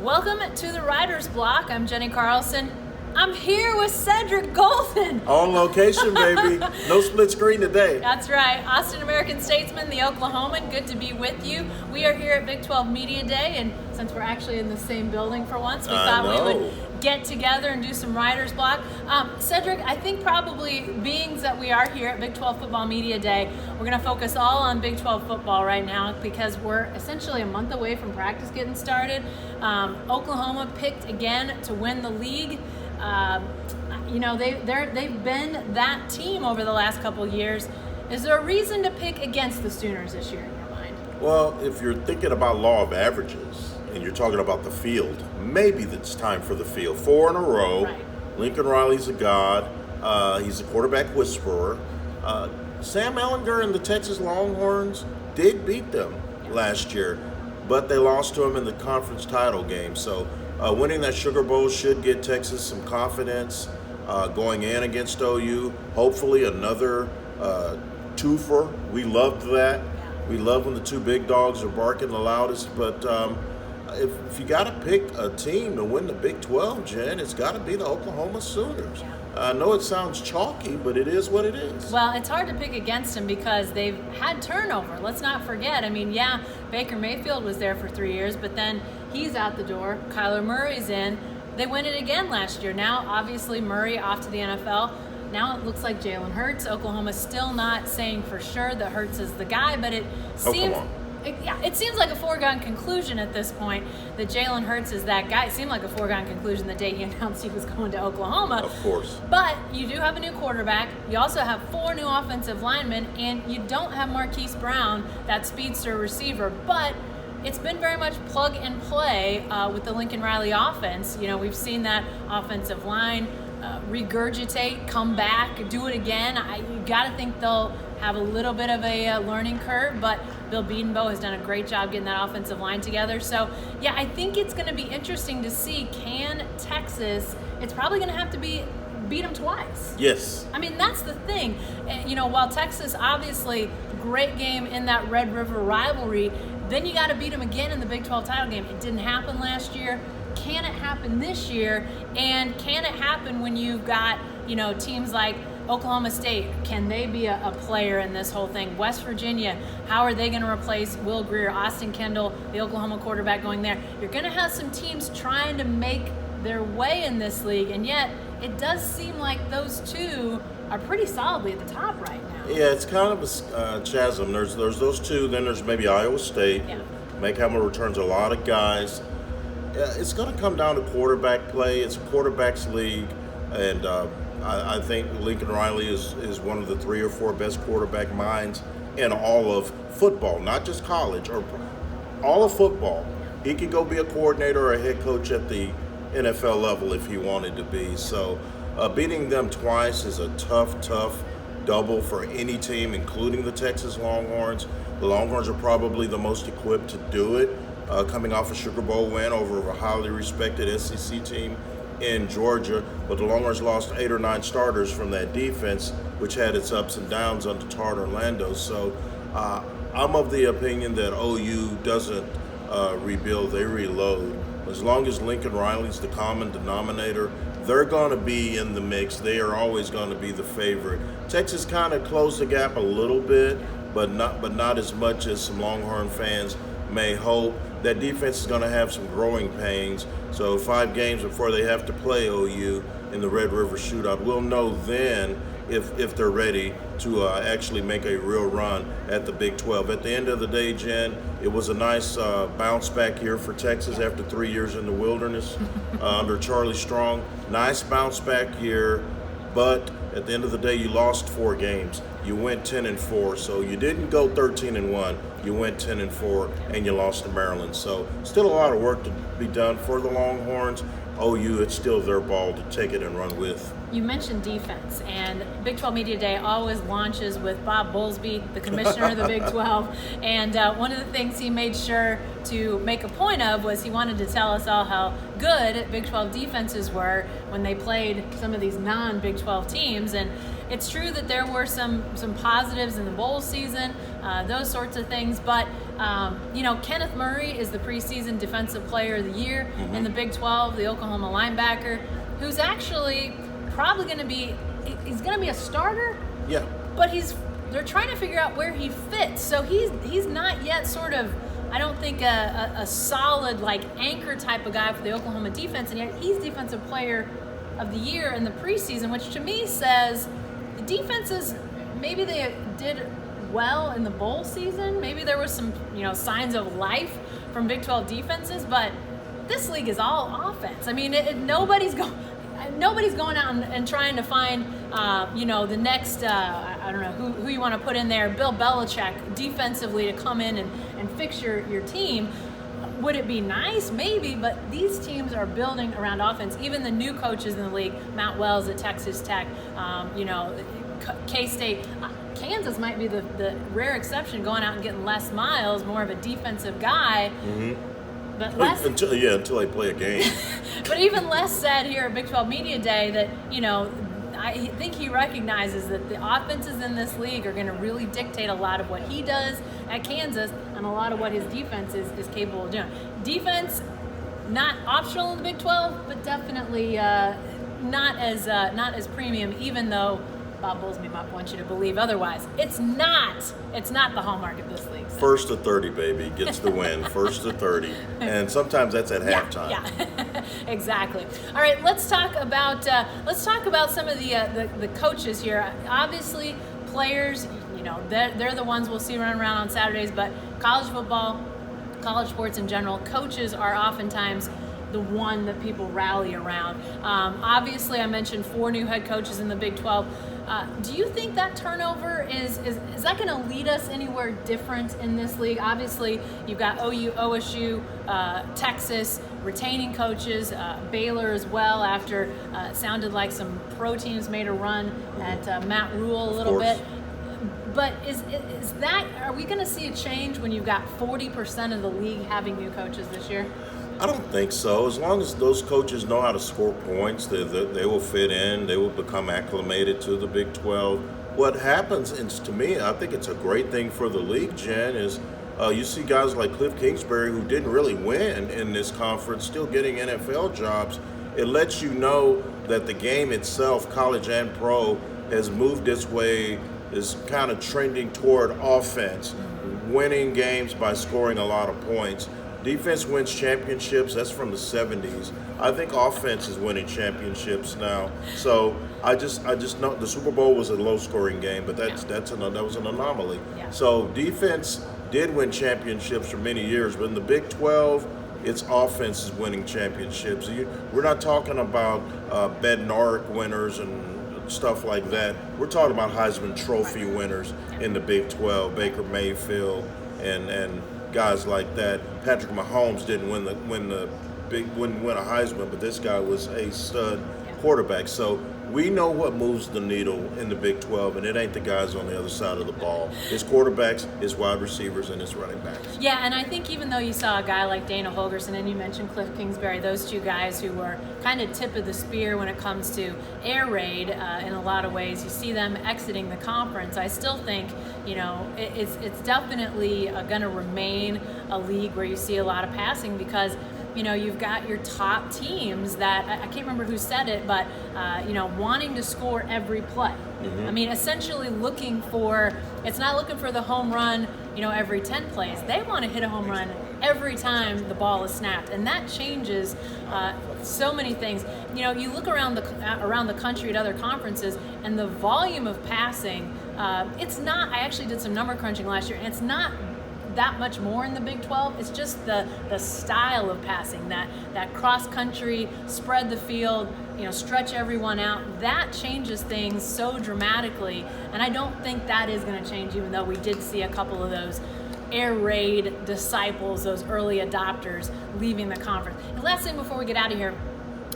Welcome to the Writer's Block. I'm Jenni Carlson. I'm here with Cedric Golden. On location, baby. No split screen today. That's right. Austin American-Statesman, the Oklahoman. Good to be with you. We are here at Big 12 Media Day, and since we're actually in the same building for once, we thought we would get together and do some Writer's Block. Cedric, I think probably being that we are here at Big 12 Football Media Day, we're going to focus all on Big 12 football right now because we're essentially a month away from practice getting started. Oklahoma picked again to win the league. They've been that team over the last couple of years. Is there a reason to pick against the Sooners this year in your mind? Well, if you're thinking about law of averages and you're talking about the field, maybe it's time for the field. 4 in a row. Right. Lincoln Riley's a god. He's a quarterback whisperer. Sam Ehlinger and the Texas Longhorns did beat them last year, but they lost to him in the conference title game. So winning that Sugar Bowl should get Texas some confidence going in against OU. Hopefully another twofer. We loved that. We love when the two big dogs are barking the loudest. But if you got to pick a team to win the Big 12, Jen, it's got to be the Oklahoma Sooners. I know it sounds chalky, but it is what it is. Well, it's hard to pick against them because they've had turnover. Let's not forget. I mean, Baker Mayfield was there for 3 years, but then he's out the door. Kyler Murray's in. They win it again last year. Now, obviously, Murray off to the NFL. Now it looks like Jalen Hurts. Oklahoma's still not saying for sure that Hurts is the guy, but it seems... It seems like a foregone conclusion at this point that Jalen Hurts is that guy. It seemed like a foregone conclusion the day he announced he was going to Oklahoma. Of course. But you do have a new quarterback. You also have 4 new offensive linemen, and you don't have Marquise Brown, that speedster receiver. But it's been very much plug and play with the Lincoln Riley offense. You know, we've seen that offensive line regurgitate, come back, do it again. You got to think they'll have a little bit of a learning curve, but Bill Bedenbaugh has done a great job getting that offensive line together. So, I think it's going to be interesting to see, can Texas, it's probably going to have to beat them twice. Yes. I mean, that's the thing. While Texas, obviously, great game in that Red River rivalry, then you got to beat them again in the Big 12 title game. It didn't happen last year. Can it happen this year? And can it happen when you've got, teams like Oklahoma State? Can they be a player in this whole thing? West Virginia, how are they going to replace Will Grier, Austin Kendall, the Oklahoma quarterback going there? You're going to have some teams trying to make their way in this league, and yet it does seem like those two are pretty solidly at the top right now. Yeah, it's kind of a chasm. There's those two, then there's maybe Iowa State. Yeah. Mike Hamler returns a lot of guys. It's going to come down to quarterback play. It's a quarterback's league, and I think Lincoln Riley is one of the 3 or 4 best quarterback minds in all of football, not just college, or all of football. He could go be a coordinator or a head coach at the NFL level if he wanted to be. So beating them twice is a tough double for any team, including the Texas Longhorns. The Longhorns are probably the most equipped to do it, coming off a Sugar Bowl win over a highly respected SEC team in Georgia, but the Longhorns lost 8 or 9 starters from that defense, which had its ups and downs under Todd Orlando. So I'm of the opinion that OU doesn't rebuild, they reload. As long as Lincoln Riley's the common denominator, they're going to be in the mix. They are always going to be the favorite. Texas kind of closed the gap a little bit, but not as much as some Longhorn fans may hope. That defense is going to have some growing pains. So 5 games before they have to play OU in the Red River Shootout, we'll know then if they're ready to actually make a real run at the Big 12. At the end of the day, Jen, it was a nice bounce back year for Texas after 3 years in the wilderness under Charlie Strong. Nice bounce back year, but at the end of the day, you lost 4 games. You went 10-4, so you didn't go 13-1. You went 10-4, and you lost to Maryland. So still a lot of work to be done for the Longhorns. OU, it's still their ball to take it and run with. You mentioned defense, and Big 12 Media Day always launches with Bob Bowlesby, the commissioner of the Big 12. And one of the things he made sure to make a point of was he wanted to tell us all how good Big 12 defenses were when they played some of these non-Big 12 teams. And it's true that there were some positives in the bowl season, those sorts of things. But Kenneth Murray is the preseason Defensive Player of the Year in the Big 12, the Oklahoma linebacker, who's actually probably going to be a starter. Yeah. But they're trying to figure out where he fits. So he's not yet sort of, I don't think, a solid anchor type of guy for the Oklahoma defense, and yet he's Defensive Player of the Year in the preseason, which to me says the defenses, maybe they did well in the bowl season. Maybe there was some signs of life from Big 12 defenses, but this league is all offense. I mean, nobody's going out and trying to find, the next, I don't know who you want to put in there, Bill Belichick defensively to come in and fix your team. Would it be nice? Maybe, but these teams are building around offense. Even the new coaches in the league, Matt Wells at Texas Tech, K-State, Kansas might be the rare exception, going out and getting Les Miles, more of a defensive guy. Mm-hmm. But until they play a game. But even Les said here at Big 12 Media Day that, I think he recognizes that the offenses in this league are going to really dictate a lot of what he does at Kansas and a lot of what his defense is capable of doing. Defense, not optional in the Big 12, but definitely not as premium, even though Bob Bowlesby might want you to believe otherwise. It's not the hallmark of this league. So. First to 30, baby, gets the win. First to 30, and sometimes that's at halftime. Yeah, exactly. All right, let's talk about some of the coaches here. Obviously, players, they're the ones we'll see running around on Saturdays, but college football, college sports in general, coaches are oftentimes the one that people rally around. Obviously, I mentioned 4 new head coaches in the Big 12. Do you think that turnover is that going to lead us anywhere different in this league? Obviously, you've got OU, OSU, Texas retaining coaches, Baylor as well. After it sounded like some pro teams made a run at Matt Rule a little bit. But are we going to see a change when you've got 40% of the league having new coaches this year? I don't think so. As long as those coaches know how to score points, they will fit in. They will become acclimated to the Big 12. What happens, and to me, I think it's a great thing for the league, Jen, is you see guys like Cliff Kingsbury, who didn't really win in this conference, still getting NFL jobs. It lets you know that the game itself, college and pro, has moved its way, is kind of trending toward offense, winning games by scoring a lot of points. Defense wins championships. That's from the 70s. I think offense is winning championships now. So I just know the Super Bowl was a low-scoring game, but that was an anomaly. Yeah. So defense did win championships for many years, but in the Big 12, it's offense is winning championships. We're not talking about Bednarik winners and stuff like that. We're talking about Heisman Trophy winners in the Big 12, Baker Mayfield and guys like that. Patrick Mahomes didn't win a Heisman, but this guy was a stud quarterback. So we know what moves the needle in the Big 12, and it ain't the guys on the other side of the ball. It's quarterbacks, it's wide receivers, and it's running backs. Yeah, and I think even though you saw a guy like Dana Holgorsen and you mentioned Cliff Kingsbury, those two guys who were kind of tip of the spear when it comes to air raid in a lot of ways, you see them exiting the conference. I still think, it's definitely going to remain a league where you see a lot of passing because you've got your top teams that, I can't remember who said it, but, wanting to score every play. Mm-hmm. I mean, essentially it's not looking for the home run, every 10 plays. They want to hit a home run every time the ball is snapped. And that changes so many things. You look around the country at other conferences and the volume of passing, it's not, I actually did some number crunching last year, and it's not that much more in the Big 12. It's just the style of passing, that cross country, spread the field, stretch everyone out. That changes things so dramatically, and I don't think that is going to change, even though we did see a couple of those air raid disciples, those early adopters leaving the conference. And last thing before we get out of here,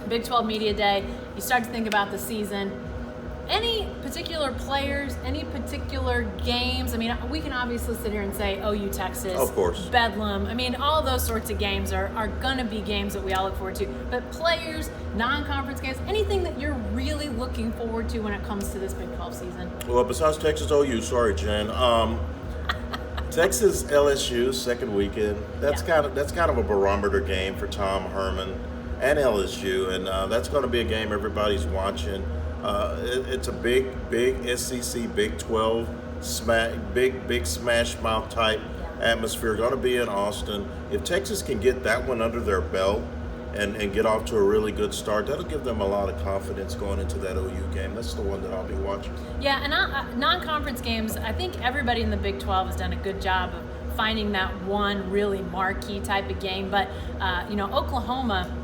Big 12 Media Day, you start to think about the season, Any particular players, any particular games? I mean, we can obviously sit here and say OU Texas, Of course. Bedlam. I mean, all those sorts of games are going to be games that we all look forward to. But players, non-conference games, anything that you're really looking forward to when it comes to this Big 12 season? Well, besides Texas OU, sorry, Jen. Texas LSU second weekend. That's kind of a barometer game for Tom Herman and LSU, and that's going to be a game everybody's watching. It's a big SEC Big 12 big smash mouth type atmosphere. Going to be in Austin. If Texas can get that one under their belt and get off to a really good start, that'll give them a lot of confidence going into that OU game. That's the one that I'll be watching. Yeah, and non-conference games, I think everybody in the Big 12 has done a good job of finding that one really marquee type of game. But, Oklahoma,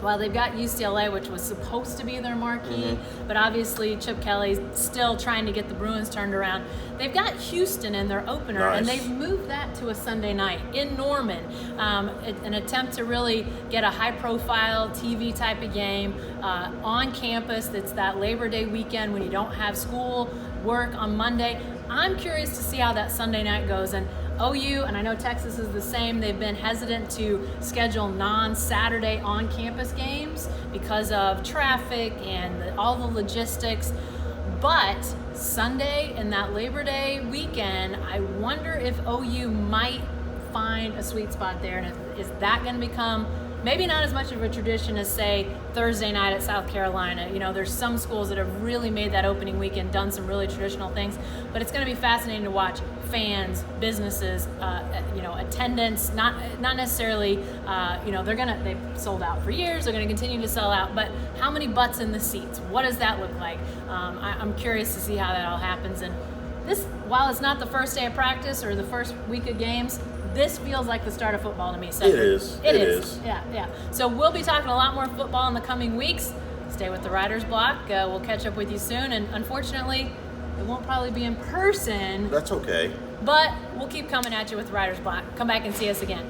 well, they've got UCLA, which was supposed to be their marquee, but obviously Chip Kelly's still trying to get the Bruins turned around. They've got Houston in their opener, and they've moved that to a Sunday night in Norman. An attempt to really get a high-profile TV type of game on campus. It's that Labor Day weekend when you don't have school, work on Monday. I'm curious to see how that Sunday night goes. And OU, and I know Texas is the same, they've been hesitant to schedule non-Saturday on-campus games because of traffic and all the logistics. But Sunday and that Labor Day weekend, I wonder if OU might find a sweet spot there. And is that going to become maybe not as much of a tradition as, say, Thursday night at South Carolina? There's some schools that have really made that opening weekend, done some really traditional things. But it's going to be fascinating to watch fans, businesses, attendance. Not necessarily. They've sold out for years. They're going to continue to sell out. But how many butts in the seats? What does that look like? I'm curious to see how that all happens. And this, while it's not the first day of practice or the first week of games, this feels like the start of football to me. So it is. Yeah. So we'll be talking a lot more football in the coming weeks. Stay with the Writer's Block. We'll catch up with you soon. And unfortunately, it won't probably be in person. That's okay. But we'll keep coming at you with Writer's Block. Come back and see us again.